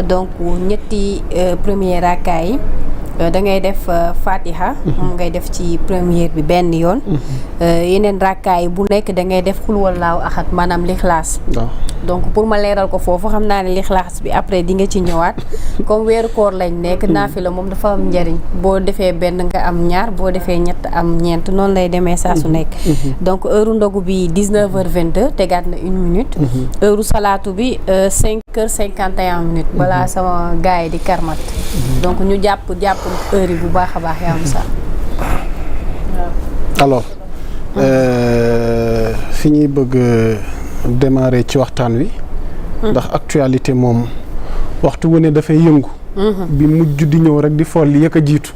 donc ñetti premier rakkaa yi da ngay def fatiha moom ngay def ci première bi benn yoon yeneen rakkaa yi bu nekk da ngay def xul wallaahu ahad maanaam lixlaas donc pour ma leeral ko foofu xam naa ne lixlaas bi après di nga ci ñëwaat comme weeru koor lañ nekk naafila moom dafa am njariñ boo defee benn nga am ñaar boo defee ñett am ñeent noonu lay demee saa su nekk donc heure ndogu bi 19h22 tegaat na 1 minute heure salaatu bi 5h51 minutes balaa sama gars yi di karmat donc ñu jàpp heure yi bu baax a baax yaa Moussa. alors fi ñuy bëgg démarrer ci waxtaan wi ndax actualité moom waxtu wu ne dafay yëngu bi mujj di ñëw rek di fool li yëkk a jiitu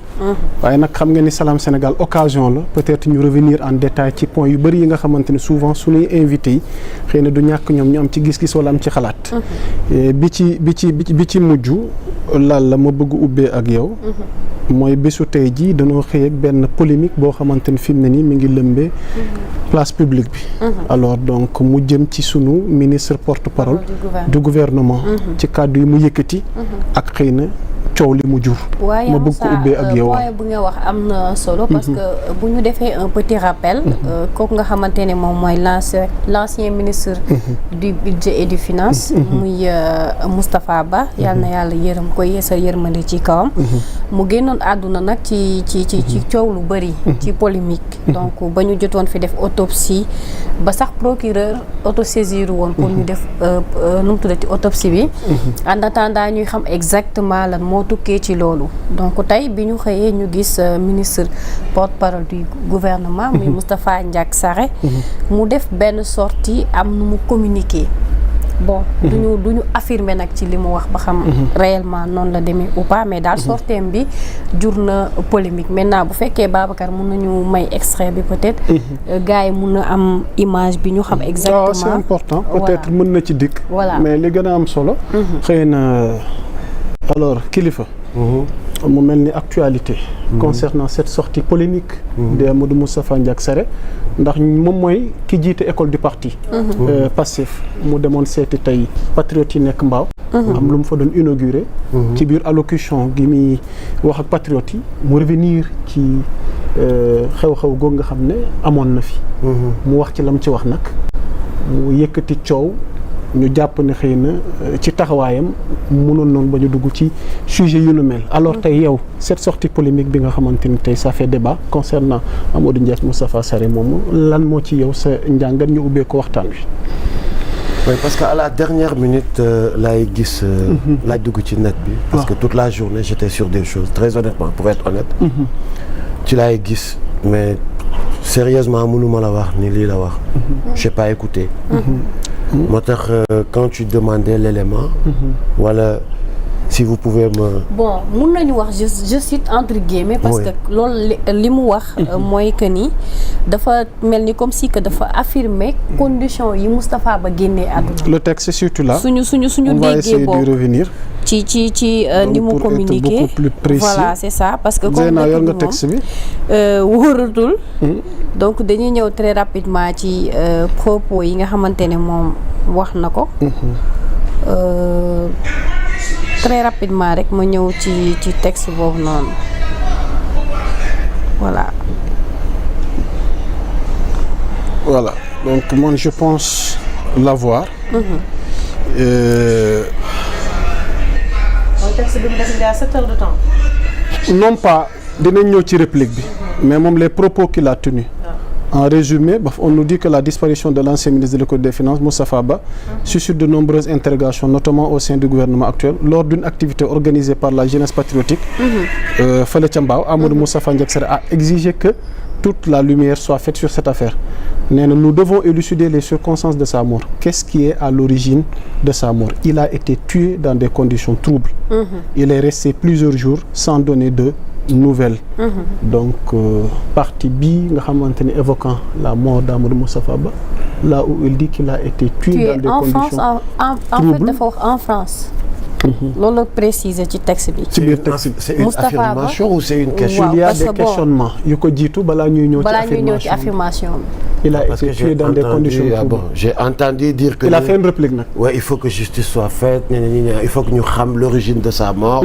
waaye nag xam nga ni Salam Sénégal occasion la peut-être ñu revenir en détail ci point yu bëri yi nga xamante ne souvent suñuy invité yi xëy na du ñàkk ñoom ñu am ci gis-gis wala am ci xalaat bi ci mujj laal la ma bëgg ubbee ak yow mooy bésu tey jii dañoo xëy ak benn polémique boo xamante ne fi mu ne nii mi ngi lëmbee place publique bi alors donc mu jëm ci sunu ministre porte-parole du gouvernement ci kàddu yi mu yëkkati ak xëy na coow li mu jur ma bëgg ko ubbee ak yow waaye bu nga wax am na solo parce que bu ñu defee un petit rappel kooku nga xamante ne moom mooy l'ancien ministre du budget et du finance muy Moustapha Ba yàlla na yàlla yërëm ko yeesal yërmande ci kawam mu génnoon àdduna nag ci coow lu bëri ci polémique donc ba ñu jotoon fi def autopsie ba sax procureur autosaisir woon pour ñu def nu mu tuddati autopsie bi en attendant ñuy xam exactement lan moo tukkee ci loolu donc tey bi ñu xëyee ñu gis ministre porte-parole du gouvernement muy Moustapha Ndiack Sarré mu def benn sortie am nu mu communiquer bon duñu affirmer nag ci li mu wax ba xam réellement noonu la demee ou pas mais daal sorteem bi jur na polémique maintenant bu fekkee Babacar mun nañu may extrait bi peut-être gars yi mun na am image bi ñu xam exactement c'est important peut-être mën na ci dikk voilà mais li gën a am solo xëy na alors kilifa mu mel ni actualité concernant cette sortie polémique de Amadou Moustapha Ndiack Sarré ndax moom mooy ki jiite école du parti Pastef mu demoon seeti tey patriotes yi nekk Mbaaw am lu mu fa doon inauguré ci biir allocution gi muy wax ak patriotes yi mu revenir ci xew-xew googu nga xam ne amoon na fi mu wax ci lam ci wax nag mu yëkkati coow ñu jàpp ne xëy na ci taxawaayam mënoon noonu ba ñu dugg ci sujet yu nu mel alors tey yow cette sortie polémique bi nga xamante ni tey ça fait débat concernant Amadou Ndiaye Moustapha Sarré moomu lan moo ci yow sa njàngat ñu ubbee ko waxtaan wi. Oui, parce que à la dernière minute laay gis laaj dugg ci net bi parce que toute la journée j'étais sur des choses très honnêtement pour être honnête ci laay gis mais sérieusement mënuma la wax ni lii la wax j'ai pas écouté moo tax quand tu demandais l'élément wala si vous pouvez me bon mun nañu wax je cite entre guillemets parce que loolu li mu wax mooy que ni dafa mel ni comme si que dafa affirmer condition yi Moustapha Ba génnee àdduna le texte c'est surtout là suñu déggee boobu revenir ci ni mu communiquer voilà c'est ça parce que comme yor nga texte bi wóoratul donc dañuy ñëw très rapidement ci propos yi nga xamante ne moom wax na ko très rapidement rek ma ñëw ci texte boobu noonu voilà donc moi je pense l'avoir texte bi mu def il y a 7 heures de temps non pas dinañ ñëw ci réplique bi mais moom les propos qu'il a tenus en résumé on nous dit que la disparition de l'ancien ministre de l'économie et des finances Moustapha Ba suscite de nombreuses interrogations notamment au sein du gouvernement actuel lors d'une activité organisée par la jeunesse patriotique fële ca Mbao Amadou Moustapha Ndiack Sarré a exigé que toute la lumière soit faite sur cette affaire nee na nous devons élucider les circonstances de sa mort qu'est-ce qui est à l'origine de sa mort il a été tué dans des conditions troubles il est resté plusieurs jours sans donner de nouvelles donc partie bii nga xamante ne évoquant la mort d'Amadou Moustapha Ba là où il dit qu'il a été tué dans des conditions en fait dafa wax en France loolu la préciser ci texte bi. ci biir texte bi c'est une affirmation ou c'est une question. il y a des questionnements yu ko jiitu balaa ñuy ñëw ci affirmation bi. il a Parce été que tué dans des conditions j'ai entendu dire que il a fait une réplique nag. ouais, il faut que justice soit faite il faut que ñu xam l'origine de sa mort.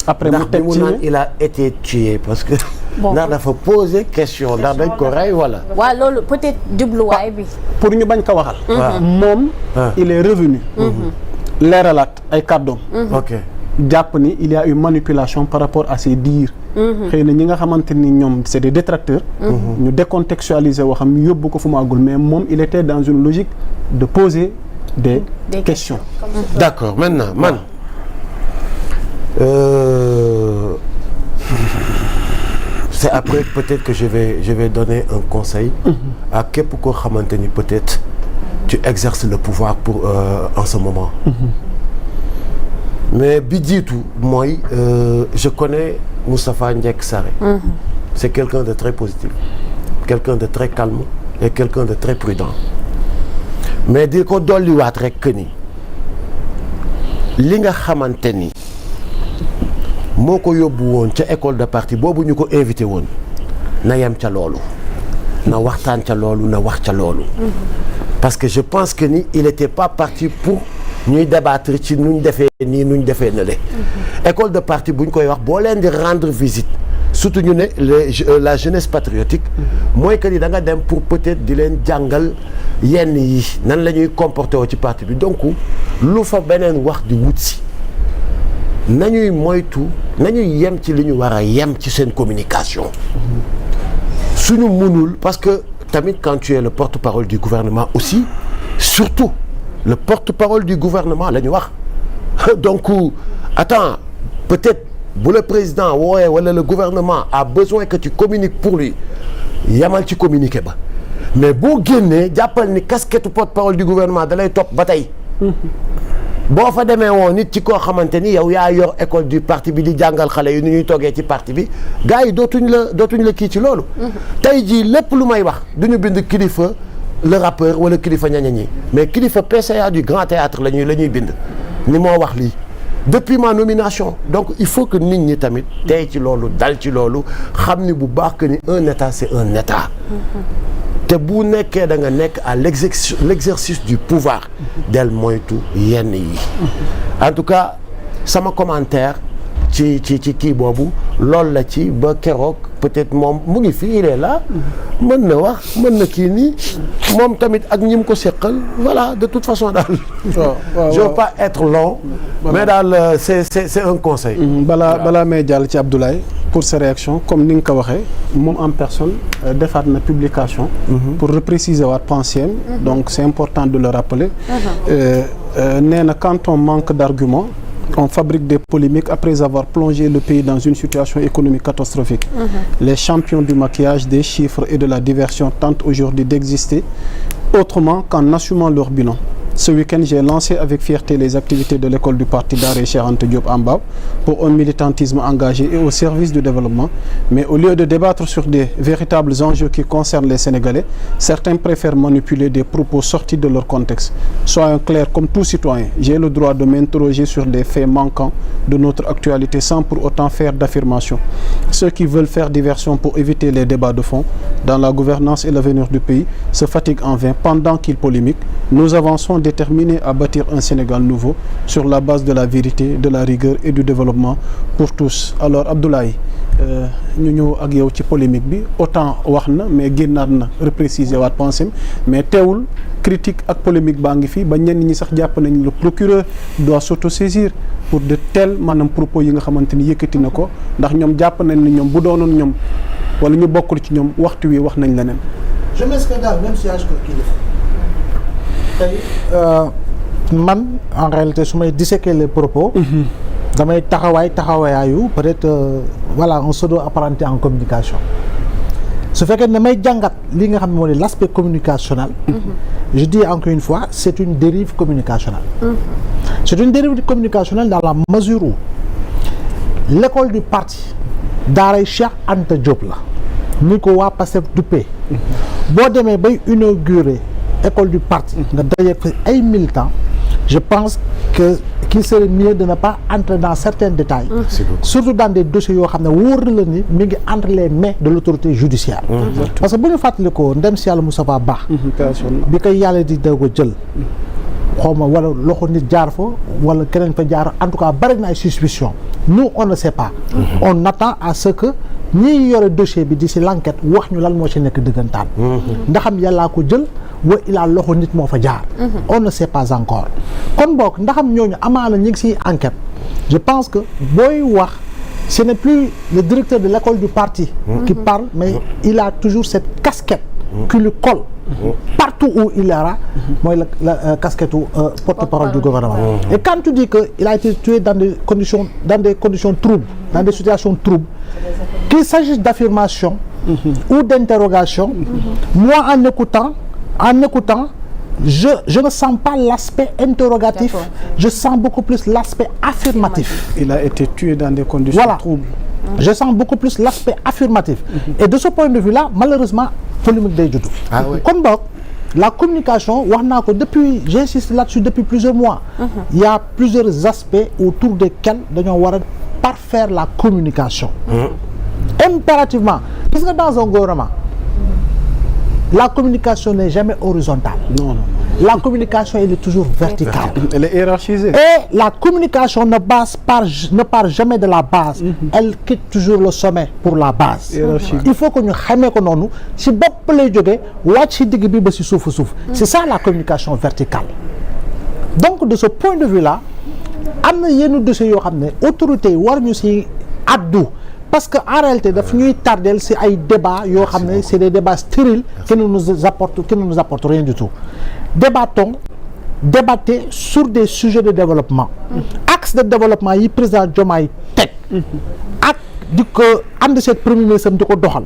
après mu teg ci il a été tué parce que ndax dafa poser question ndax dañ ko rey wala. waaw loolu peut-être jubluwaay bi. pour ñu bañ ko waxal. moom il est revenu. leeralaat ay kàddoom. ok jàpp ni il y a eu manipulation par rapport à ses dires. xëy na ñi nga xamante ni ñoom c'est des détracteurs. ñu décontextualiser waxam yóbbu ko fu mu àggul mais moom il était dans une logique de poser des questions. d'accord maintenant man. C'est après peut-être que je vais donner un conseil à képp koo xamante ni peut-être tu exerces le pouvoir pour en ce moment. Mais bi jiitu mooy je connais Moustapha Ndiack Sarré. C'est quelqu'un de très positif, quelqu'un de très calme et quelqu'un de très prudent. Mais di ko dolliwaat rek que ni li nga xamante ni moo ko yóbbu woon ca école de parti boobu ñu ko invité woon na yem ca loolu na waxtaan ca loolu na wax ca loolu parce que je pense que ni il était pas parti pour ñuy débattre ci nuñ defee nii nuñ defee na le école de parti bu ñu koy wax boo leen di rendre visite surtout ñu ne la jeunesse patriotique mooy que ni da nga dem pour peut-être di leen jàngal yenn yi nan la ñuy comporter woo ci parti bi donc lu fa beneen wax di wut si nañuy moytu nañuy yem ci li ñu war a yem ci seen communication suñu mënul parce que tamit quand tu es le porte-parole du gouvernement aussi surtout le porte-parole du gouvernement la ñu wax donc attends peut-être bu le président wooyee wala le gouvernement a besoin que tu communiques pour lui yamal ci communiquer ba mais boo génnee jàppal ni casquette porte-parole du gouvernement da lay topp ba tey boo fa demee woon nit ci koo xamante ni yow yaa yor école du parti bi di jàngal xale yi nu ñuy toogee ci parti bi gars yi dootuñ la kii ci loolu. tey jii lépp lu may wax du ñu bind kilifa le rappeur wala kilifa ñañañi mais kilifa PCA du Grand Théâtre la ñuy bind ni moo wax lii depuis ma nomination donc il faut que nit ñi tamit tey ci loolu dal ci loolu xam ni bu baax que ni un état c'est un état. te bu nekkee da nga nekk à l'exercice du pouvoir del moytu yenn yi en tout cas sama commentaire ci kii boobu loolu la ci ba keroog peut-être moom mu ngi fii il est là mën na wax mën na kii nii moom tamit ak ñi mu ko seqal voilà de toute façon daal je veux pas être long mais daal c'est un conseil balaa may jàll ci Abdoulaye pour sa réaction comme ni nga ko waxee moom en personne defaat na publication pour repréciser waat pensée donc c'est important de le rappeler nee na quand on manque d'arguments on fabrique des polémiques après avoir plongé le pays dans une situation économique catastrophique. Les champions du maquillage, des chiffres et de la diversion tentent aujourd'hui d'exister autrement qu'en assumant leur bilan. Ce week-end, j'ai lancé avec fierté les activités de l'école du parti Daré Cheikh Anta Diop en Mbao pour un militantisme engagé et au service du développement. Mais au lieu de débattre sur des véritables enjeux qui concernent les Sénégalais, certains préfèrent manipuler des propos sortis de leur contexte. Soyons clairs, comme tout citoyen, j'ai le droit de m'interroger sur des faits manquants de notre actualité sans pour autant faire d'affirmations. Ceux qui veulent faire diversion pour éviter les débats de fond dans la gouvernance et l'avenir du pays se fatiguent en vain pendant qu'ils polémiquent. Nous avançons déterminés à bâtir un Sénégal nouveau sur la base de la vérité, de la rigueur et du développement pour tous. Alors Abdoulaye ñu ñëw ak yow ci polémique bi autant wax na mais génnaat na repréciser waat pensée mais teewul critique ak polémique baa ngi fi ba ñenn ñi sax jàpp nañ le procureur doit s'autosaisir pour de tels maanaam propos yi nga xamante ni yëkkati na ko ndax ñoom jàpp nañ ni ñoom bu doonoon ñoom wala ñu bokkul ci ñoom waxtu wi wax nañ leneen. Je m'excuse daal même si âge que kilifa tey man en réalité su may disséquer les propos. damay taxawaayu peut-être voilà un pseudo apparenté en communication su fekkee ne may jàngat li nga xam ne moo di l'aspect communicationnel. Je dis encore une fois c'est une dérive communicationnelle. C'est une dérive communicationnelle dans la mesure où l'école du parti Daaray Cheikh Anta Diop la ni ko waa Pastef duppee boo demee bay inaugurer école du parti nga daje fa ay militants je pense que qu'il serait mieux de ne pas entrer dans certains détails, surtout dans des dossiers yoo xam ne wóor na la ni mi ngi entre les mains de l'autorité judiciaire. Parce que bu ñu fàttali ko ndem si yàlla Moustapha Ba bi koy yàlla di doog a jël xaw ma wala loxo nit jaar fa wala keneen fa jaar, en tout cas bari na ay suspicion. Nous on ne sait pas. On attend à ce que ñi yore dossier bi di si l'enquête wax ñu lan moo ci nekk dëggantaan. ndaxam yàllaa ko jël wa ilaa loxo nit moo fa jaar. On ne sait pas encore. kon boog ndaxam ñooñu amaana ñu ngi siy enquête. Je pense que booy wax ce n'est plus le directeur de l'école du parti qui parle, mais il a toujours cette casquette qui lui colle partout où il ira, mooy la casquette porte-parole du gouvernement. Et quand tu dis qu'il a été tué dans des conditions troubles, dans des situations troubles, qu'il s'agisse d'affirmation ou d'interrogation, moi en écoutant, je ne sens pas l'aspect interrogatif, je sens beaucoup plus l'aspect affirmatif. Il a été tué dans des conditions troubles. Je sens beaucoup plus l'aspect affirmatif. Et de ce point de vue-là, malheureusement, polémique day juddu. Comme donc, la communication, depuis, j'insiste là-dessus depuis plusieurs mois. Il y a plusieurs aspects autour desquels nous devons parfaire la communication. Impérativement. Parce que dans un gouvernement, la communication n'est jamais horizontale. Non. La communication, elle est toujours verticale. Elle est hiérarchisée. Et la communication ne part jamais de la base. Elle quitte toujours le sommet pour la base. Il faut que nous sachions que si bop lay jógee wàcc ci digg bi ba ci suufu suuf. C'est ça la communication verticale. Donc de ce point de vue-là, am na yenn dossiers yoo xam ne autorités yi war ñu ci addu. Parce qu'en réalité, daf ñuy tardel c'est ay débats yoo xam ne c'est des débats stériles qui ne nous apportent rien du tout. Débattez sur des sujets de développement. Axe de développement yi président Diomaye teg ak di ko ànd cette premier ministre di ko doxal.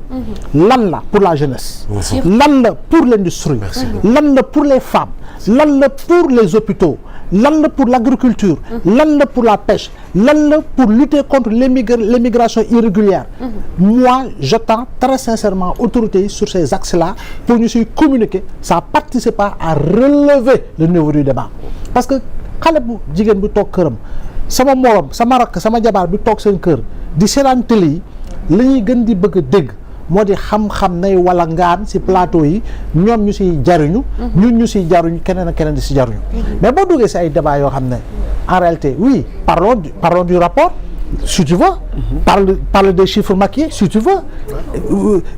Lan la pour la jeunesse. Lan la pour l'industrie. Lan la pour les femmes. Lan la pour les hôpitaux. Lan la pour l'agriculture. Lan la pour la pêche. Lan la pour lutter contre l'immigration irrégulière. Moi, j'attends très sincèrement autorités sur ces axes-là pour nous communiquer. Ça participe à relever le niveau du débat. Parce que xale bu jigéen bu toog këram sama morom sama rakk sama jabar bi toog seen kër di seetaan télé yi la ñuy gën di bëgg a dégg moo di xam-xam nay wala ngaan ci plateau yi ñoom ñu ciy jariñu ñun ñu ciy jaruñu keneen ak keneen di ci jaruñu mais boo duggee ci ay débat yoo xam ne en réalité oui parlons du rapport si tu veux parle des chiffres maquillés si tu veux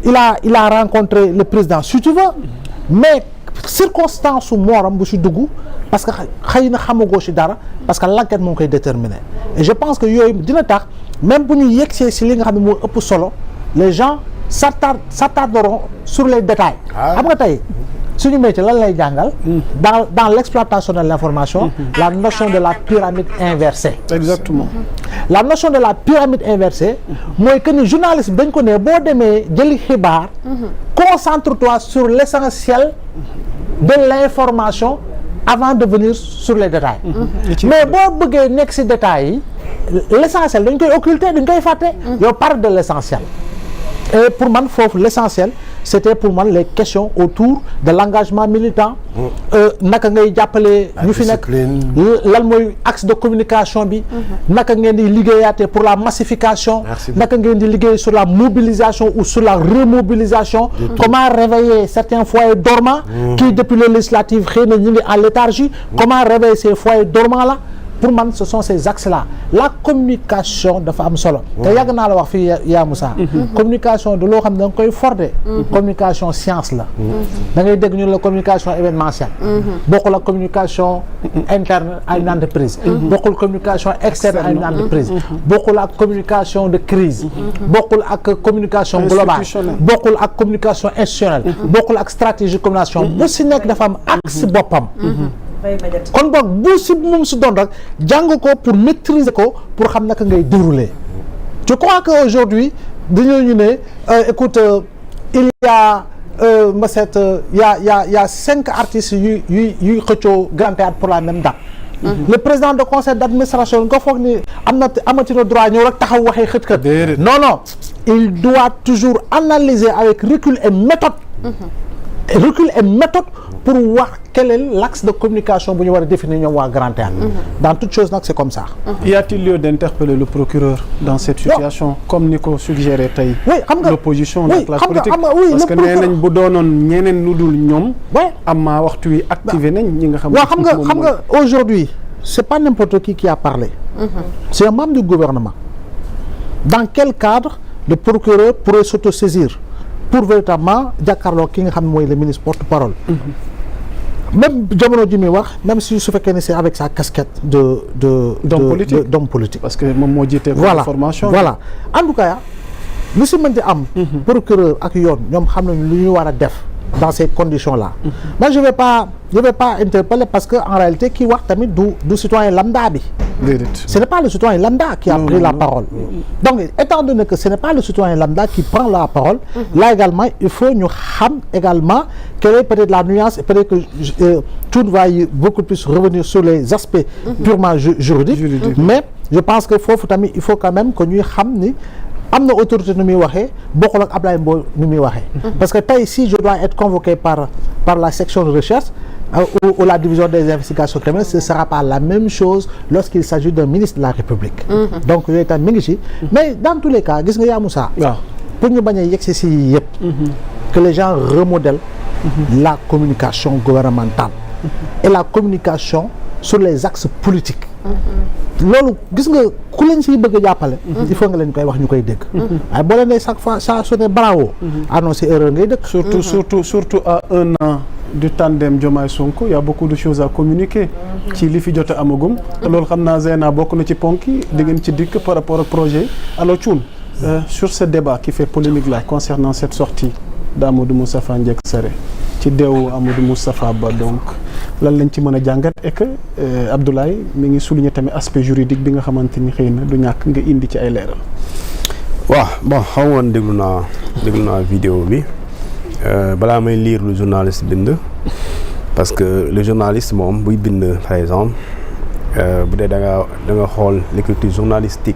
il a rencontré le président si tu veux mais circonstance su mooram bu ci dugg parce que xëy na xamagoo ci dara parce que l'enquête moo koy déterminer et je pense que yooyu dina tax même bu ñu yegsee ci li nga xam ne moo ëpp solo les gens s'attarderont sur les détails. xam nga tey suñu métier lan lay jàngal. dans l'exploitation de l'information. La notion de la pyramide inversée. Exactement. La notion de la pyramide inversée. mooy que ni journaliste bi dañ ko ne boo demee jëli xibaar. concentre-toi sur l'essentiel de l'information avant de venir sur les détails. Mais boo bëggee nekk ci détails yi l'essentiel dañ koy occulter dañ koy fàtte. yow parle de l'essentiel. Et pour man foofu l'essentiel c'était pour man les questions autour de l'engagement militant. naka ngay jàppale ñu fi nekk lan mooy axe de communication bi. naka ngeen di liggéeyaate pour la massification. naka ngeen di liggéey sur la mobilisation ou sur la remobilisation. comment réveiller certains foyers dormants. qui depuis les législatives xëy na ñu ngi en léthargie. comment réveiller ces foyers dormants là. Pour moi ce sont ces axes-là la communication dafa am solo. te yàgg naa la wax fii yaa Moussa. communication de loo xam ne da nga koy forde. communication science la. da ngay dégg ñu la communication événementielle. bokkul ak communication interne à une entreprise. bokkul communication externe à une entreprise. bokkul ak communication de crise. bokkul ak communication globale. bokkul ak communication institutionnelle. bokkul ak stratégie communication bu si nekk dafa am axe boppam. kon boog bu si moom si doon rek jàng ko pour maîtriser ko pour xam naka ngay dérouler. je crois que aujourd'hui dañoo ñu ne écoute il y a il y a 5 artistes yuy xëccoo Grand Théâtre pour la même date. le président de conseil d'administration nga foog ni amati na droit ñëw rek taxaw waxee xët. non il doit toujours analyser avec recul et méthode. recul et méthode pour voir quel est l'axe de communication bu ñu war a définir ñoom waa Grand Théâtre. Dans toute chose nag c'est comme ça. Y a-t-il lieu d'interpeller le procureur dans cette situation comme ni ko suggéré tey l'opposition la classe politique parce que nee nañ bu doonoon ñeneen lu dul ñoom amaa waxtu wi activé nañ ñi nga xam nga aujourd'hui c'est pas n'importe qui a parlé c'est un membre du gouvernement. Dans quel cadre le procureur pourrait s'autosaisir pour véritablement jàkkaarloo ki nga xam ne mooy le ministre porte-parole. Même jamono ji muy wax même si su fekkee ne c'est avec sa casquette d'homme politique. parce que moom moo jiite formation. voilà en tout cas lu si mënti am. procureur ak yoon ñoom xam nañu lu ñu war a def dans ces conditions-là. Moi je vais pas interpeller parce que en réalité kii wax tamit du citoyen lambda bi. Ce n'est pas le citoyen lambda qui a pris la parole. Donc étant donné que ce n'est pas le citoyen lambda qui prend la parole, là également il faut ñu xam également quelle est peut-être la nuance et peut-être que tout va beaucoup plus revenir sur les aspects purement juridiques. Mais je pense que foofu tamit il faut quand même que ñuy xam ni am na autorité nu muy waxee bokkul ak Ablaye Mbow nu muy waxee. Parce que tey si je dois être convoqué par la section de recherche ou la division des investigations criminelles, ce sera pas la même chose lorsqu'il s'agit d'un ministre de la République. Donc yooyu tam mi ngi ci mais dans tous les cas gis nga yaa Moussa pour ñu bañ a yegg si yëpp que les gens remodèlent la communication gouvernementale et la communication sur les axes politiques. Loolu gis nga ku leen siy bëgg a jàppale. il faut nga leen koy wax ñu koy dégg. waaye boo leen ne chaque fois saa su ne bravo. annoncé erreur ngay dëkk. surtout à 1 an du tandem Diomaye Sonko il y a beaucoup de choses à communiquer. ci li fi jot a amagum. te loolu xam naa Zeyna bokk na ci ponk yi di ngeen ci dikk par rapport ak projet yi alors Thioune sur ce débat qui fait polémique là concernant cette sortie d'Amadou Moustapha Ndiack Sarré ci deewu Amadou Moustapha Ba donc. lan lañ ci mën a jàngat et que Abdoulaye mi ngi souligner tamit aspect juridique bi nga xamante ni xëy na du ñàkk nga indi ci ay leeral. waaw bon xam woon déglu naa vidéo bi balaa may lire lu journaliste bind parce que le journaliste moom buy bind par exemple bu dee da nga xool l'écriture journalistique